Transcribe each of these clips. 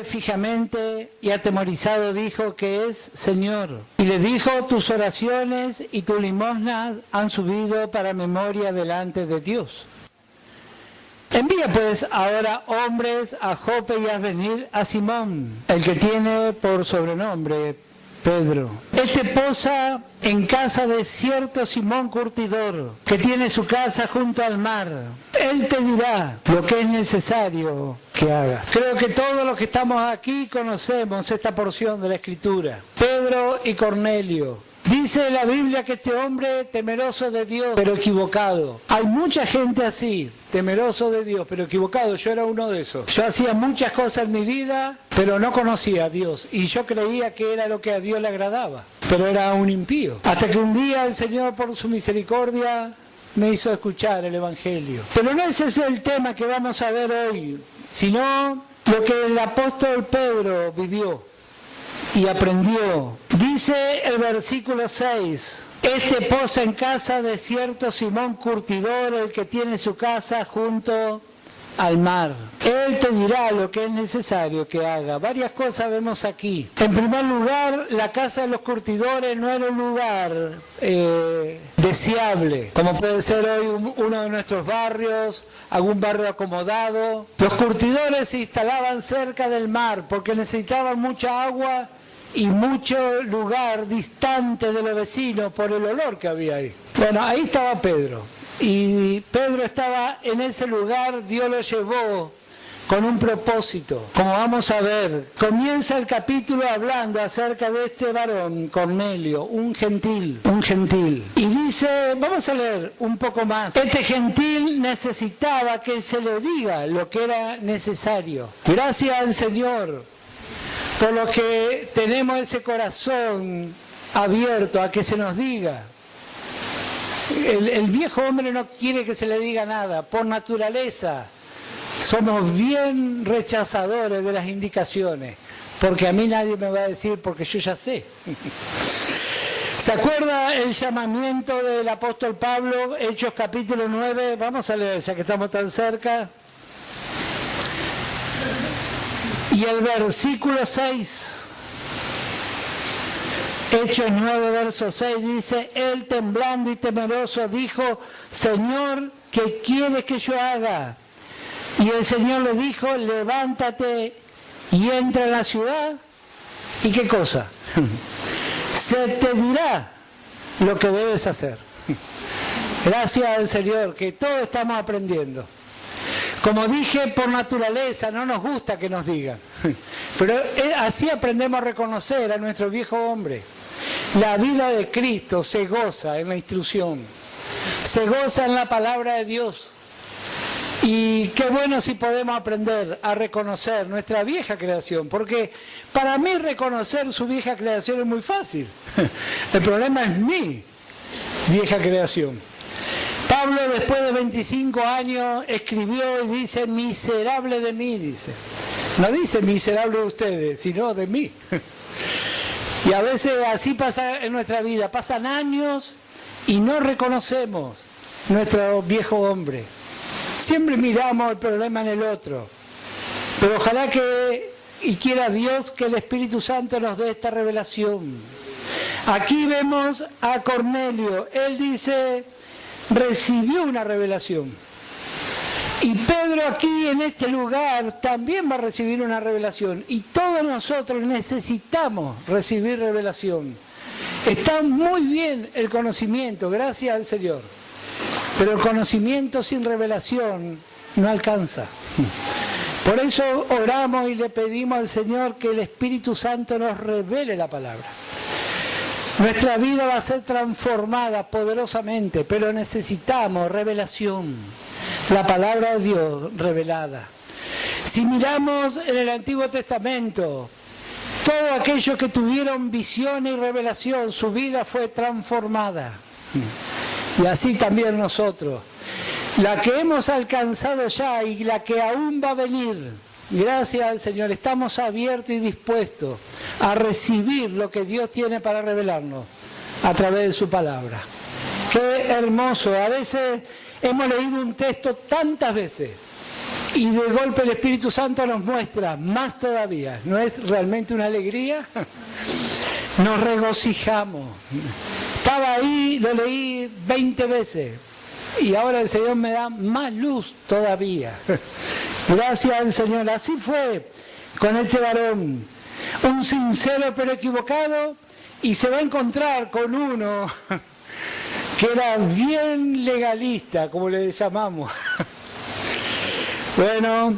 Fijamente y atemorizado dijo que es Señor. Y le dijo: tus oraciones y tus limosnas han subido para memoria delante de Dios. Envía pues ahora hombres a Jope y haz venir a Simón, el que tiene por sobrenombre Pedro. Este posa en casa de cierto Simón curtidor, que tiene su casa junto al mar. Él te dirá lo que es necesario que hagas. Creo que todos los que estamos aquí conocemos esta porción de la Escritura. Pedro y Cornelio. Dice la Biblia que este hombre temeroso de Dios, pero equivocado. Hay mucha gente así, temeroso de Dios, pero equivocado. Yo era uno de esos. Yo hacía muchas cosas en mi vida, pero no conocía a Dios. Y yo creía que era lo que a Dios le agradaba, pero era un impío. Hasta que un día el Señor, por su misericordia, me hizo escuchar el Evangelio. Pero no ese es el tema que vamos a ver hoy, sino lo que el apóstol Pedro vivió y aprendió. Dice el versículo 6: este posa en casa de cierto Simón curtidor, el que tiene su casa junto al mar. Él te dirá lo que es necesario que haga. Varias cosas vemos aquí. En primer lugar, la casa de los curtidores no era un lugar deseable, como puede ser hoy uno de nuestros barrios, algún barrio acomodado. Los curtidores se instalaban cerca del mar porque necesitaban mucha agua y mucho lugar distante de los vecinos por el olor que había ahí. Bueno, ahí estaba Pedro. Y Pedro estaba en ese lugar, Dios lo llevó con un propósito. Como vamos a ver, comienza el capítulo hablando acerca de este varón, Cornelio, un gentil. Y dice, vamos a leer un poco más. Este gentil necesitaba que se le diga lo que era necesario. Gracias al Señor por lo que tenemos ese corazón abierto a que se nos diga. El viejo hombre no quiere que se le diga nada, por naturaleza. Somos bien rechazadores de las indicaciones, porque a mí nadie me va a decir, porque yo ya sé. ¿Se acuerda el llamamiento del apóstol Pablo, Hechos capítulo 9? Vamos a leer, ya que estamos tan cerca. Y el versículo 6, Hechos 9, verso 6, dice: él temblando y temeroso dijo: Señor, ¿qué quieres que yo haga? Y el Señor le dijo: levántate y entra en la ciudad. ¿Y qué cosa? Se te dirá lo que debes hacer. Gracias al Señor, que todos estamos aprendiendo. Como dije, por naturaleza no nos gusta que nos digan, pero así aprendemos a reconocer a nuestro viejo hombre. La vida de Cristo se goza en la instrucción, se goza en la palabra de Dios. Y qué bueno si podemos aprender a reconocer nuestra vieja creación, porque para mí reconocer su vieja creación es muy fácil. El problema es mi vieja creación. Pablo, después de 25 años, escribió y dice: miserable de mí, dice. No dice miserable de ustedes, sino de mí. Y a veces así pasa en nuestra vida. Pasan años y no reconocemos nuestro viejo hombre. Siempre miramos el problema en el otro. Pero ojalá que, y quiera Dios, que el Espíritu Santo nos dé esta revelación. Aquí vemos a Cornelio. Él dice: recibió una revelación. Y Pedro aquí en este lugar también va a recibir una revelación. Y todos nosotros necesitamos recibir revelación. Está muy bien el conocimiento, gracias al Señor. Pero el conocimiento sin revelación no alcanza. Por eso oramos y le pedimos al Señor que el Espíritu Santo nos revele la palabra. Nuestra vida va a ser transformada poderosamente, pero necesitamos revelación, la palabra de Dios revelada. Si miramos en el Antiguo Testamento, todos aquellos que tuvieron visión y revelación, su vida fue transformada. Y así también nosotros. La que hemos alcanzado ya y la que aún va a venir, gracias al Señor, estamos abiertos y dispuestos a recibir lo que Dios tiene para revelarnos a través de su palabra. Qué hermoso. A veces hemos leído un texto tantas veces Y de golpe el Espíritu Santo nos muestra más todavía. ¿No es realmente una alegría? Nos regocijamos. Estaba ahí, lo leí 20 veces. Y ahora el Señor me da más luz todavía. Gracias al Señor. Así fue con este varón. Un sincero pero equivocado. Y se va a encontrar con uno que era bien legalista, como le llamamos. Bueno,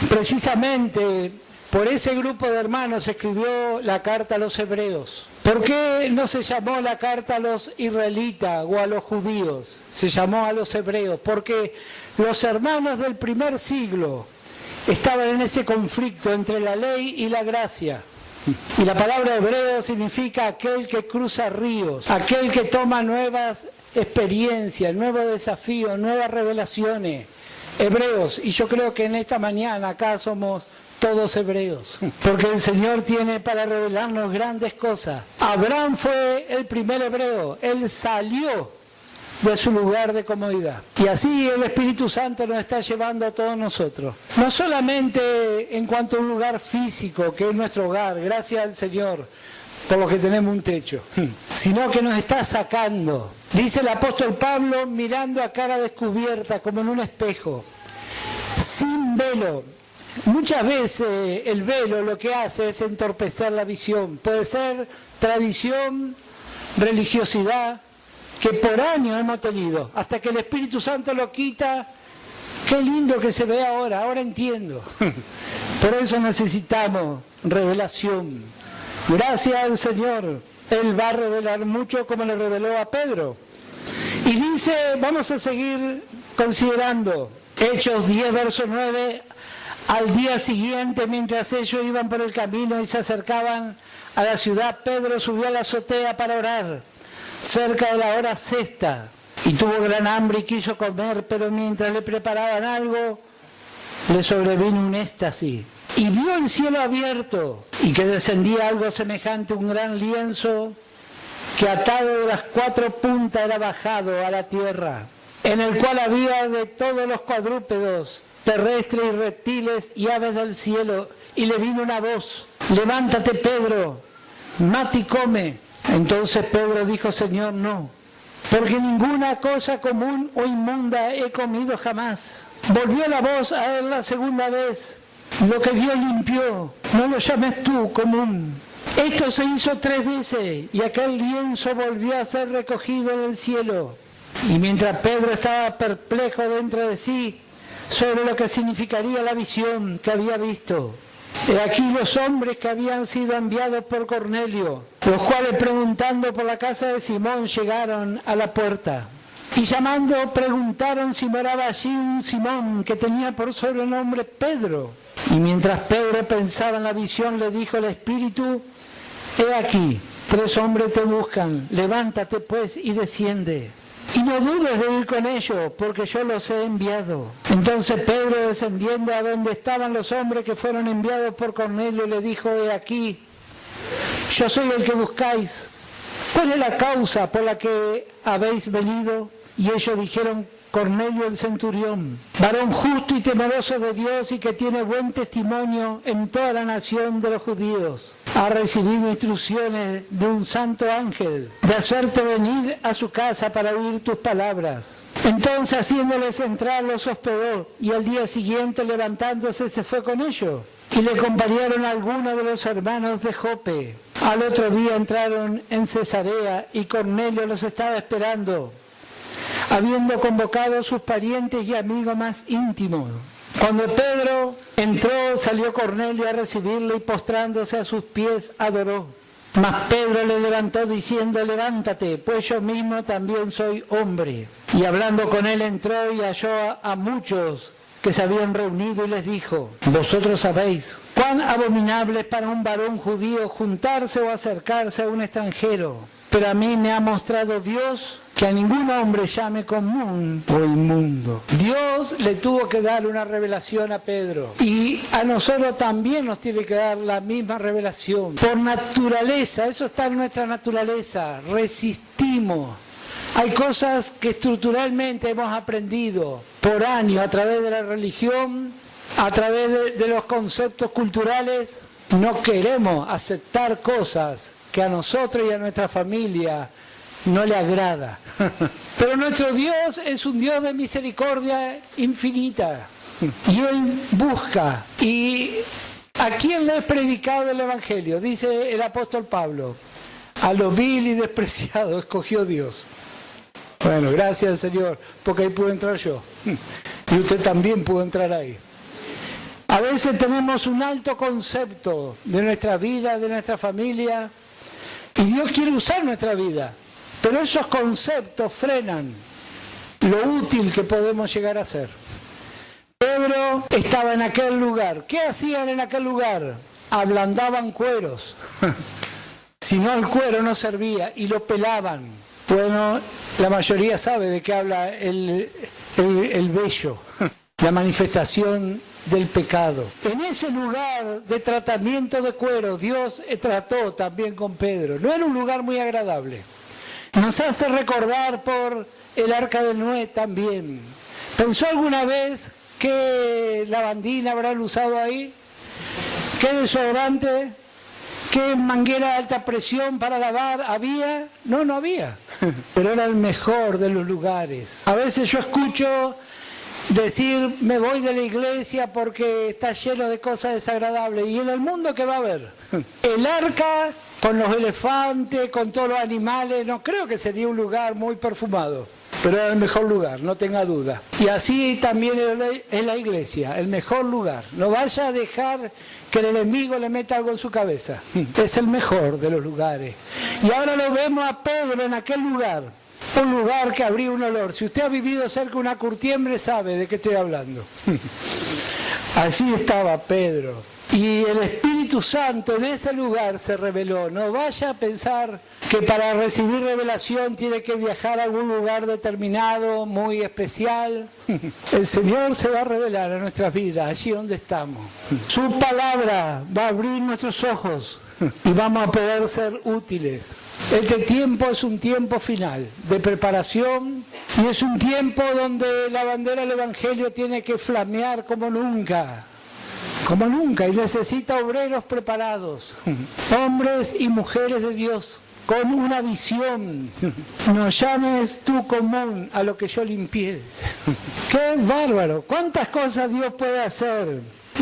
precisamente por ese grupo de hermanos se escribió la carta a los hebreos. ¿Por qué no se llamó la carta a los israelitas o a los judíos? Se llamó a los hebreos, porque los hermanos del primer siglo estaban en ese conflicto entre la ley y la gracia. Y la palabra hebreo significa aquel que cruza ríos, aquel que toma nuevas experiencias, nuevos desafíos, nuevas revelaciones. Hebreos, y yo creo que en esta mañana acá somos todos hebreos, porque el Señor tiene para revelarnos grandes cosas. Abraham fue el primer hebreo, él salió de su lugar de comodidad. Y así el Espíritu Santo nos está llevando a todos nosotros. No solamente en cuanto a un lugar físico, que es nuestro hogar, gracias al Señor, por lo que tenemos un techo, sino que nos está sacando. Dice el apóstol Pablo, mirando a cara descubierta, como en un espejo, sin velo. Muchas veces el velo lo que hace es entorpecer la visión. Puede ser tradición, religiosidad, que por años hemos tenido, hasta que el Espíritu Santo lo quita. Qué lindo que se ve ahora entiendo. Por eso necesitamos revelación. Gracias al Señor, Él va a revelar mucho como le reveló a Pedro. Y dice, vamos a seguir considerando, Hechos 10, verso 9, al día siguiente, mientras ellos iban por el camino y se acercaban a la ciudad, Pedro subió a la azotea para orar, cerca de la hora sexta, y tuvo gran hambre y quiso comer, pero mientras le preparaban algo, le sobrevino un éxtasis, y vio el cielo abierto, y que descendía algo semejante a un gran lienzo, que atado de las 4 puntas era bajado a la tierra, en el cual había de todos los cuadrúpedos, terrestres y reptiles y aves del cielo, y le vino una voz, levántate Pedro, mata y come. Entonces Pedro dijo, Señor, no, porque ninguna cosa común o inmunda he comido jamás. Volvió la voz a él la segunda vez, lo que Dios limpió, no lo llames tú común. Esto se hizo 3 veces y aquel lienzo volvió a ser recogido en el cielo. Y mientras Pedro estaba perplejo dentro de sí sobre lo que significaría la visión que había visto, he aquí los hombres que habían sido enviados por Cornelio, los cuales preguntando por la casa de Simón llegaron a la puerta. Y llamando preguntaron si moraba allí un Simón que tenía por sobrenombre Pedro. Y mientras Pedro pensaba en la visión, le dijo el Espíritu, he aquí, 3 hombres te buscan, levántate pues y desciende. Y no dudes de ir con ellos, porque yo los he enviado. Entonces Pedro, descendiendo a donde estaban los hombres que fueron enviados por Cornelio, le dijo, he aquí, yo soy el que buscáis. ¿Cuál es la causa por la que habéis venido? Y ellos dijeron, Cornelio el centurión, varón justo y temeroso de Dios y que tiene buen testimonio en toda la nación de los judíos, ha recibido instrucciones de un santo ángel de hacerte venir a su casa para oír tus palabras. Entonces, haciéndoles entrar, los hospedó, y al día siguiente, levantándose, se fue con ellos. Y le acompañaron algunos de los hermanos de Jope. Al otro día entraron en Cesarea, y Cornelio los estaba esperando, habiendo convocado a sus parientes y amigos más íntimos. Cuando Pedro entró, salió Cornelio a recibirle y postrándose a sus pies adoró. Mas Pedro le levantó diciendo, levántate, pues yo mismo también soy hombre. Y hablando con él entró y halló a muchos que se habían reunido y les dijo, vosotros sabéis cuán abominable es para un varón judío juntarse o acercarse a un extranjero. Pero a mí me ha mostrado Dios que a ningún hombre llame común o inmundo. Dios le tuvo que dar una revelación a Pedro. Y a nosotros también nos tiene que dar la misma revelación. Por naturaleza, eso está en nuestra naturaleza. Resistimos. Hay cosas que estructuralmente hemos aprendido por años a través de la religión, a través de los conceptos culturales. No queremos aceptar cosas que a nosotros y a nuestra familia no le agrada. Pero nuestro Dios es un Dios de misericordia infinita. Y Él busca. ¿Y a quién le es predicado el Evangelio? Dice el apóstol Pablo: a lo vil y despreciado escogió Dios. Bueno, gracias Señor, porque ahí pude entrar yo. Y usted también pudo entrar ahí. A veces tenemos un alto concepto de nuestra vida, de nuestra familia, y Dios quiere usar nuestra vida. Pero esos conceptos frenan lo útil que podemos llegar a ser. Pedro estaba en aquel lugar. ¿Qué hacían en aquel lugar? Ablandaban cueros. Si no, el cuero no servía y lo pelaban. Bueno, la mayoría sabe de qué habla el vello, la manifestación del pecado. En ese lugar de tratamiento de cuero, Dios trató también con Pedro. No era un lugar muy agradable. Nos hace recordar por el arca de Noé también. ¿Pensó alguna vez qué lavandina habrán usado ahí? ¿Qué desodorante? ¿Qué manguera de alta presión para lavar había? No, no había. Pero era el mejor de los lugares. A veces yo escucho decir, me voy de la iglesia porque está lleno de cosas desagradables. ¿Y en el mundo qué va a haber? El arca con los elefantes, con todos los animales, no creo que sería un lugar muy perfumado. Pero era el mejor lugar, no tenga duda. Y así también es la iglesia, el mejor lugar. No vaya a dejar que el enemigo le meta algo en su cabeza. Es el mejor de los lugares. Y ahora lo vemos a Pedro en aquel lugar. Un lugar que abría un olor. Si usted ha vivido cerca de una curtiembre, sabe de qué estoy hablando. Allí estaba Pedro. Y el Espíritu Santo en ese lugar se reveló. No vaya a pensar que para recibir revelación tiene que viajar a algún lugar determinado, muy especial. El Señor se va a revelar a nuestras vidas, allí donde estamos. Su palabra va a abrir nuestros ojos y vamos a poder ser útiles. Este tiempo es un tiempo final de preparación y es un tiempo donde la bandera del Evangelio tiene que flamear como nunca. Como nunca, y necesita obreros preparados, hombres y mujeres de Dios, con una visión. No llames tú común a lo que yo limpié. ¡Qué bárbaro! ¿Cuántas cosas Dios puede hacer?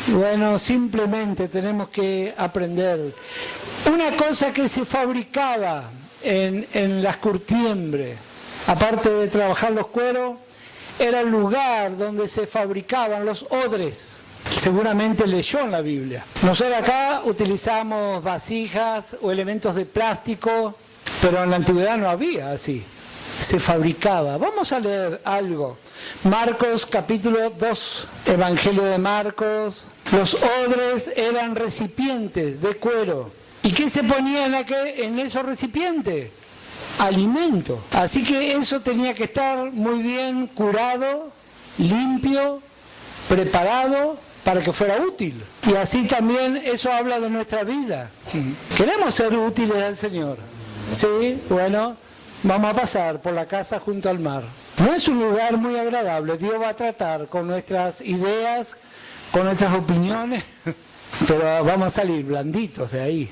Bueno, simplemente tenemos que aprender. Una cosa que se fabricaba en las curtiembres, aparte de trabajar los cueros, era el lugar donde se fabricaban los odres. Seguramente leyó en la Biblia. Nosotros acá utilizamos vasijas o elementos de plástico, pero en la antigüedad no había así. Se fabricaba. Vamos a leer algo. Marcos capítulo 2, Evangelio de Marcos. Los odres eran recipientes de cuero. ¿Y qué se ponía en esos recipientes? Alimento. Así que eso tenía que estar muy bien curado, limpio, preparado, para que fuera útil. Y así también eso habla de nuestra vida. Queremos ser útiles al Señor. Sí, bueno, vamos a pasar por la casa junto al mar. No es un lugar muy agradable. Dios va a tratar con nuestras ideas, con nuestras opiniones, pero vamos a salir blanditos de ahí.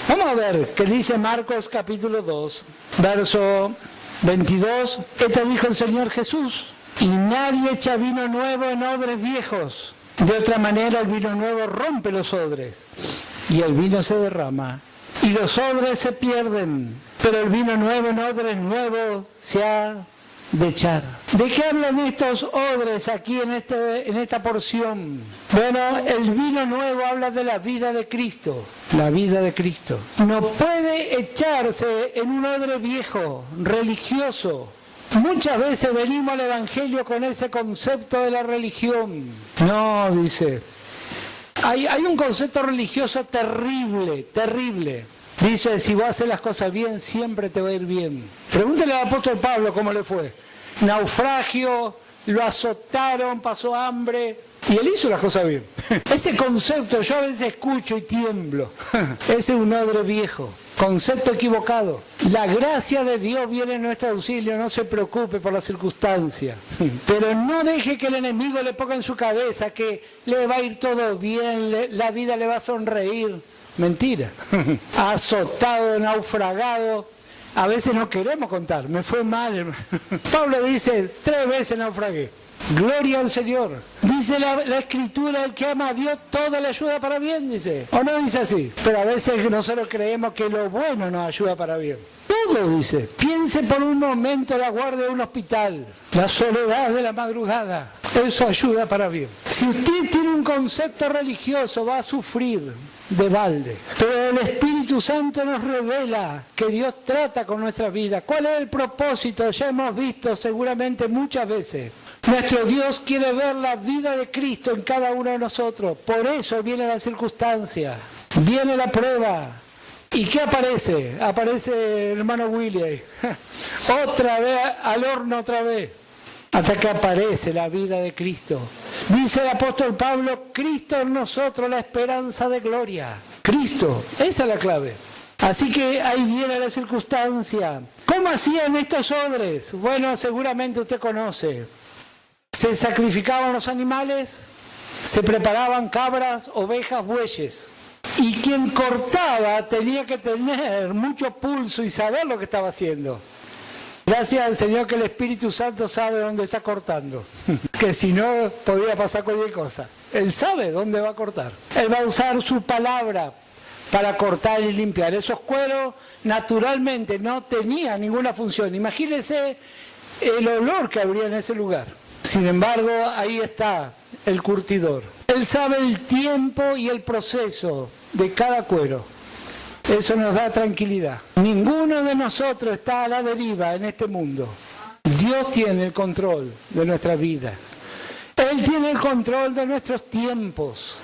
Vamos a ver qué dice Marcos capítulo 2, verso 22. Esto dijo el Señor Jesús: y nadie echa vino nuevo en odres viejos. De otra manera el vino nuevo rompe los odres y el vino se derrama y los odres se pierden, pero el vino nuevo en odres nuevos se ha de echar. ¿De qué hablan estos odres aquí en esta porción? Bueno, el vino nuevo habla de la vida de Cristo. La vida de Cristo. No puede echarse en un odre viejo, religioso. Muchas veces venimos al Evangelio con ese concepto de la religión. No, dice. Hay un concepto religioso terrible, terrible. Dice, si vos haces las cosas bien, siempre te va a ir bien. Pregúntele al apóstol Pablo cómo le fue. Naufragio, lo azotaron, pasó hambre, y él hizo las cosas bien. Ese concepto yo a veces escucho y tiemblo. Ese es un odre viejo. Concepto equivocado. La gracia de Dios viene en nuestro auxilio, no se preocupe por las circunstancias. Pero no deje que el enemigo le ponga en su cabeza que le va a ir todo bien, la vida le va a sonreír. Mentira. Azotado, naufragado. A veces no queremos contar, me fue mal. Pablo dice, 3 veces naufragué. Gloria al Señor. Dice la Escritura, el que ama a Dios, todo le ayuda para bien, dice. ¿O no dice así? Pero a veces nosotros creemos que lo bueno nos ayuda para bien. Todo dice. Piense por un momento la guardia de un hospital, la soledad de la madrugada. Eso ayuda para bien. Si usted tiene un concepto religioso, va a sufrir de balde. Pero el Espíritu Santo nos revela que Dios trata con nuestra vida. ¿Cuál es el propósito? Ya hemos visto seguramente muchas veces. Nuestro Dios quiere ver la vida de Cristo en cada uno de nosotros. Por eso viene la circunstancia, viene la prueba. ¿Y qué aparece? Aparece el hermano William. Otra vez, al horno otra vez. Hasta que aparece la vida de Cristo. Dice el apóstol Pablo, Cristo en nosotros, la esperanza de gloria. Cristo, esa es la clave. Así que ahí viene la circunstancia. ¿Cómo hacían estos odres? Bueno, seguramente usted conoce. Se sacrificaban los animales, se preparaban cabras, ovejas, bueyes. Y quien cortaba tenía que tener mucho pulso y saber lo que estaba haciendo. Gracias al Señor que el Espíritu Santo sabe dónde está cortando. Que si no, podría pasar cualquier cosa. Él sabe dónde va a cortar. Él va a usar su palabra para cortar y limpiar. Esos cueros naturalmente no tenían ninguna función. Imagínense el olor que habría en ese lugar. Sin embargo, ahí está el curtidor. Él sabe el tiempo y el proceso de cada cuero. Eso nos da tranquilidad. Ninguno de nosotros está a la deriva en este mundo. Dios tiene el control de nuestra vida. Él tiene el control de nuestros tiempos.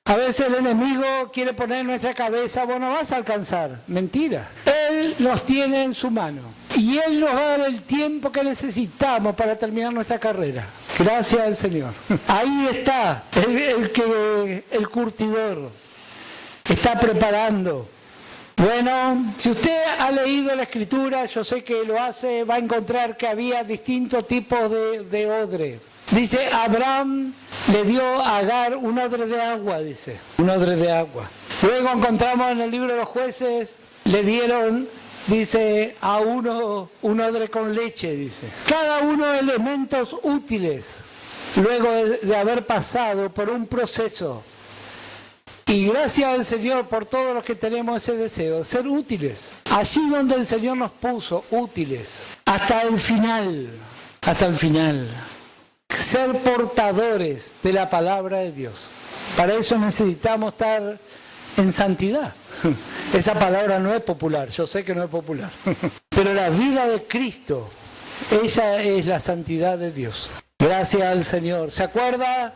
A veces el enemigo quiere poner en nuestra cabeza, vos no vas a alcanzar. Mentira. Él nos tiene en su mano. Y Él nos va a dar el tiempo que necesitamos para terminar nuestra carrera. Gracias al Señor. Ahí está el curtidor. Está preparando. Bueno, si usted ha leído la Escritura, yo sé que lo hace, va a encontrar que había distintos tipos de odre. Dice, Abraham le dio a Agar un odre de agua, dice. Un odre de agua. Luego encontramos en el libro de los jueces, le dieron, dice, a uno un odre con leche, dice. Cada uno de elementos útiles, luego de haber pasado por un proceso. Y gracias al Señor por todos los que tenemos ese deseo, ser útiles. Allí donde el Señor nos puso, útiles. Hasta el final. Hasta el final. Ser portadores de la palabra de Dios. Para eso necesitamos estar en santidad. Esa palabra no es popular, yo sé que no es popular. Pero la vida de Cristo, ella es la santidad de Dios. Gracias al Señor. ¿Se acuerda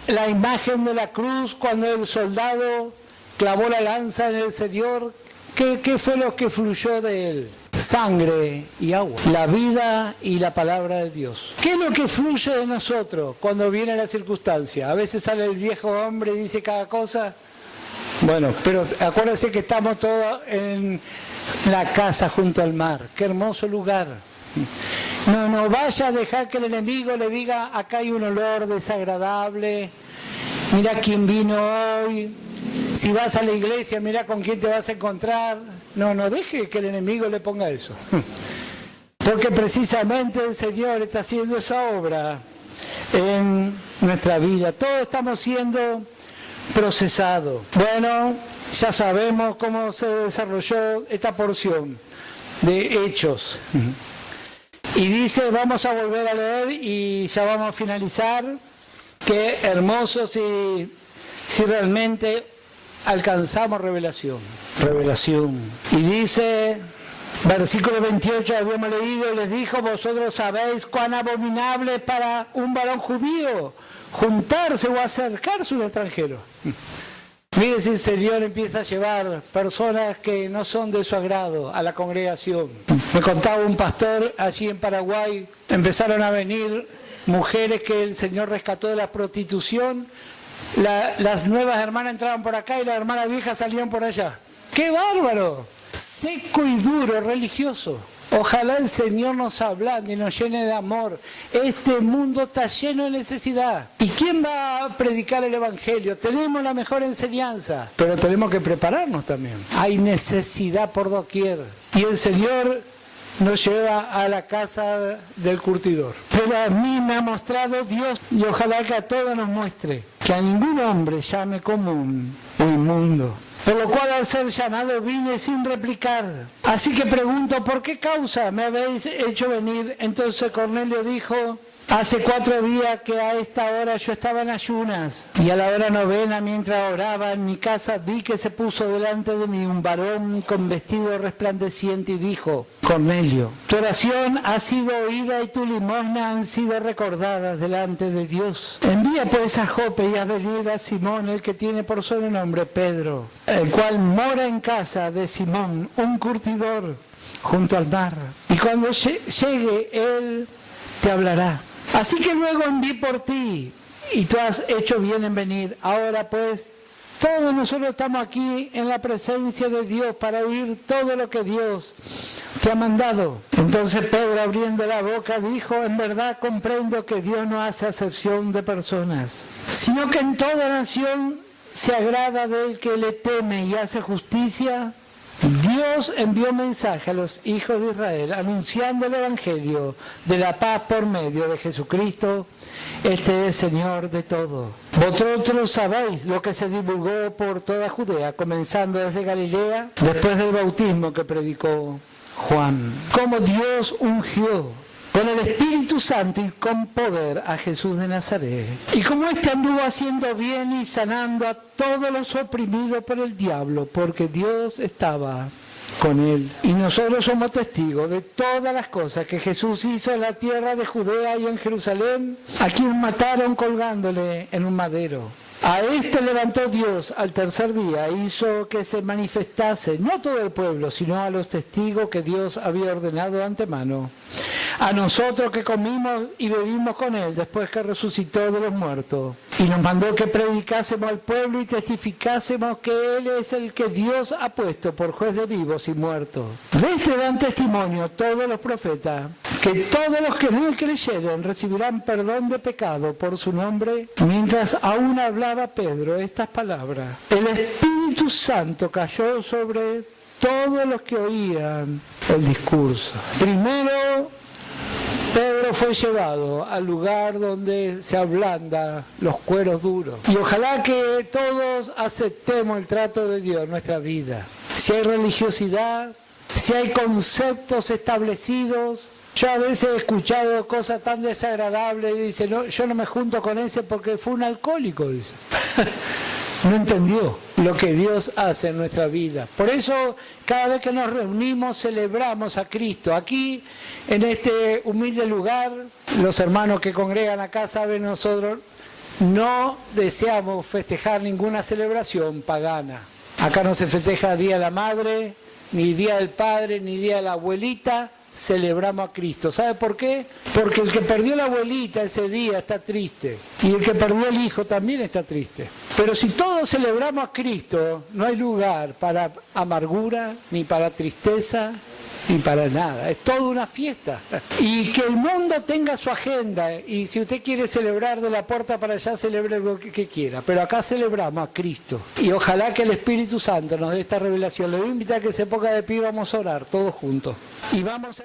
la imagen de la cruz cuando el soldado clavó la lanza en el Señor? ¿Qué fue lo que fluyó de él? Sangre y agua. La vida y la palabra de Dios. ¿Qué es lo que fluye de nosotros cuando viene la circunstancia? A veces sale el viejo hombre y dice cada cosa. Bueno, pero acuérdense que estamos todos en la casa junto al mar. Qué hermoso lugar. No vaya a dejar que el enemigo le diga, acá hay un olor desagradable, mira quién vino hoy, si vas a la iglesia, mira con quién te vas a encontrar. No deje que el enemigo le ponga eso. Porque precisamente el Señor está haciendo esa obra en nuestra vida. Todos estamos siendo procesados. Bueno, ya sabemos cómo se desarrolló esta porción de Hechos. Y dice, vamos a volver a leer y ya vamos a finalizar. Qué hermoso si realmente alcanzamos revelación. Revelación. Y dice, versículo 28, habíamos leído, les dijo, vosotros sabéis cuán abominable es para un varón judío juntarse o acercarse a un extranjero. Mire si el Señor empieza a llevar personas que no son de su agrado a la congregación. Me contaba un pastor allí en Paraguay, empezaron a venir mujeres que el Señor rescató de la prostitución. Las nuevas hermanas entraban por acá y las hermanas viejas salían por allá. ¡Qué bárbaro! Seco y duro, religioso. Ojalá el Señor nos ablande y nos llene de amor. Este mundo está lleno de necesidad. ¿Y quién va a predicar el Evangelio? Tenemos la mejor enseñanza, pero tenemos que prepararnos también. Hay necesidad por doquier. Y el Señor nos lleva a la casa del curtidor. Pero a mí me ha mostrado Dios, y ojalá que a todos nos muestre, que a ningún hombre llame común o inmundo. Por lo cual al ser llamado vine sin replicar. Así que pregunto, ¿por qué causa me habéis hecho venir? Entonces Cornelio dijo, hace 4 días que a esta hora yo estaba en ayunas, y a la hora 9, mientras oraba en mi casa, vi que se puso delante de mí un varón con vestido resplandeciente y dijo, Cornelio, tu oración ha sido oída y tu limosna han sido recordadas delante de Dios. Envía pues a Jope y a venir a Simón, el que tiene por sobrenombre Pedro, el cual mora en casa de Simón, un curtidor, junto al mar. Y cuando llegue él, te hablará. Así que luego envié por ti, y tú has hecho bien en venir. Ahora pues, todos nosotros estamos aquí en la presencia de Dios para oír todo lo que Dios te ha mandado. Entonces Pedro, abriendo la boca, dijo, en verdad comprendo que Dios no hace acepción de personas, sino que en toda nación se agrada del que le teme y hace justicia. Dios envió mensaje a los hijos de Israel anunciando el Evangelio de la paz por medio de Jesucristo. Este es Señor de todo. Vosotros sabéis lo que se divulgó por toda Judea, comenzando desde Galilea, después del bautismo que predicó Juan. Cómo Dios ungió con el Espíritu Santo y con poder a Jesús de Nazaret. Y como éste anduvo haciendo bien y sanando a todos los oprimidos por el diablo, porque Dios estaba con él. Y nosotros somos testigos de todas las cosas que Jesús hizo en la tierra de Judea y en Jerusalén, a quien mataron colgándole en un madero. A este levantó Dios al tercer día e hizo que se manifestase, no todo el pueblo, sino a los testigos que Dios había ordenado de antemano. A nosotros que comimos y bebimos con él después que resucitó de los muertos. Y nos mandó que predicásemos al pueblo y testificásemos que él es el que Dios ha puesto por juez de vivos y muertos. De este dan testimonio todos los profetas, que todos los que en él creyeren recibirán perdón de pecado por su nombre. Mientras aún hablaba Pedro estas palabras, el Espíritu Santo cayó sobre todos los que oían el discurso. Primero, Pedro fue llevado al lugar donde se ablanda los cueros duros. Y ojalá que todos aceptemos el trato de Dios en nuestra vida. Si hay religiosidad, si hay conceptos establecidos. Yo a veces he escuchado cosas tan desagradables y dice, no, yo no me junto con ese porque fue un alcohólico, dice. No entendió lo que Dios hace en nuestra vida. Por eso, cada vez que nos reunimos, celebramos a Cristo. Aquí, en este humilde lugar, los hermanos que congregan acá saben, nosotros no deseamos festejar ninguna celebración pagana. Acá no se festeja Día de la Madre, ni Día del Padre, ni Día de la Abuelita. Celebramos a Cristo. ¿Sabe por qué? Porque el que perdió la abuelita ese día está triste. Y el que perdió el hijo también está triste. Pero si todos celebramos a Cristo, no hay lugar para amargura, ni para tristeza, ni para nada. Es toda una fiesta. Y que el mundo tenga su agenda. Y si usted quiere celebrar de la puerta para allá, celebre lo que quiera. Pero acá celebramos a Cristo. Y ojalá que el Espíritu Santo nos dé esta revelación. Le voy a invitar a que se ponga de pie y vamos a orar todos juntos. Y vamos a